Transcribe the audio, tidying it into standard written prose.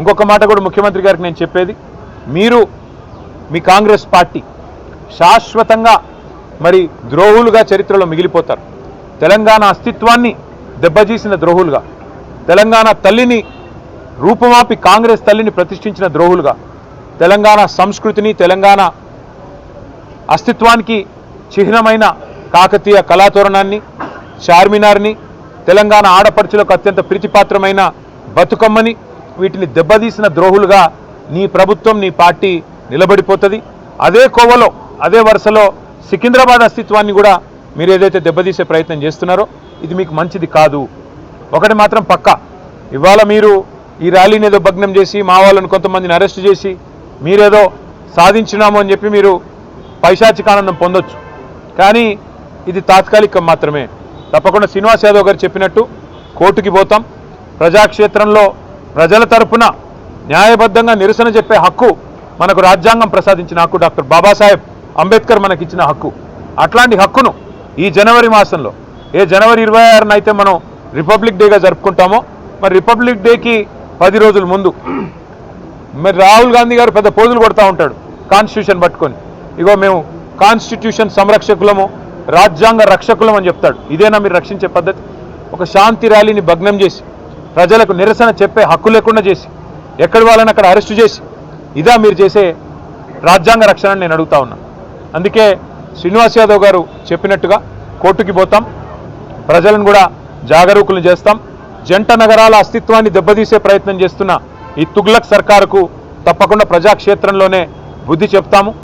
ఇంకొక మాట కూడా ముఖ్యమంత్రి గారికి నేను చెప్పేది, మీరు మీ కాంగ్రెస్ పార్టీ శాశ్వతంగా మరి ద్రోహులుగా చరిత్రలో మిగిలిపోతారు. తెలంగాణ అస్తిత్వాన్ని దెబ్బతీసిన ద్రోహులుగా, తెలంగాణ తల్లిని రూపుమాపి కాంగ్రెస్ తల్లిని ప్రతిష్ఠించిన ద్రోహులుగా, తెలంగాణ సంస్కృతిని తెలంగాణ అస్తిత్వానికి చిహ్నమైన కాకతీయ కళాతోరణాన్ని, చార్మినార్ని, తెలంగాణ ఆడపడుచులకు అత్యంత ప్రీతిపాత్రమైన బతుకమ్మని, వీటిని దెబ్బతీసిన ద్రోహులుగా నీ ప్రభుత్వం నీ పార్టీ నిలబడిపోతుంది. అదే కోవలో అదే వరుసలో సికింద్రాబాద్ అస్తిత్వాన్ని కూడా మీరు ఏదైతే దెబ్బతీసే ప్రయత్నం చేస్తున్నారో ఇది మీకు మంచిది కాదు. ఒకటి మాత్రం పక్కా, ఇవాళ మీరు ఈ ర్యాలీని ఏదో భగ్నం చేసి మా వాళ్ళని కొంతమందిని అరెస్ట్ చేసి మీరేదో సాధించినాము అని చెప్పి మీరు పైశాచికానందం పొందొచ్చు, కానీ ఇది తాత్కాలికం మాత్రమే. తప్పకుండా శ్రీనివాస్ యాదవ్ గారు చెప్పినట్టు కోర్టుకి పోతాం. ప్రజాక్షేత్రంలో ప్రజల తరపున న్యాయబద్ధంగా నిరసన చెప్పే హక్కు మనకు రాజ్యాంగం ప్రసాదించిన హక్కు, డాక్టర్ బాబాసాహెబ్ అంబేద్కర్ మనకిచ్చిన హక్కు. అట్లాంటి హక్కును ఈ జనవరి మాసంలో ఏ జనవరి 26న అయితే మనం రిపబ్లిక్ డేగా జరుపుకుంటామో, మరి రిపబ్లిక్ డేకి 10 రోజుల ముందు మరి రాహుల్ గాంధీ గారు పెద్ద పోజులు కొడతా ఉంటాడు కాన్స్టిట్యూషన్ పట్టుకొని, ఇగో మేము కాన్స్టిట్యూషన్ సంరక్షకులము రాజ్యాంగ రక్షకులం అని చెప్తాడు. ఇదేనా మీరు రక్షించే పద్ధతి? ఒక శాంతి ర్యాలీని భగ్నం చేసి ప్రజలకు నిరసన చెప్పే హక్కు లేకుండా చేసి ఎక్కడి వాళ్ళని అక్కడ అరెస్టు చేసి ఇదా మీరు చేసే రాజ్యాంగ రక్షణ నేను అడుగుతా ఉన్నా. అందుకే శ్రీనివాస్ యాదవ్ గారు చెప్పినట్టుగా కోర్టుకి పోతాం, ప్రజలను కూడా జాగరూకులు చేస్తాం. జంట నగరాల అస్తిత్వాన్ని దెబ్బతీసే ప్రయత్నం చేస్తున్న ఈ తుగ్లక్ సర్కారుకు తప్పకుండా ప్రజాక్షేత్రంలోనే బుద్ధి చెప్తాము.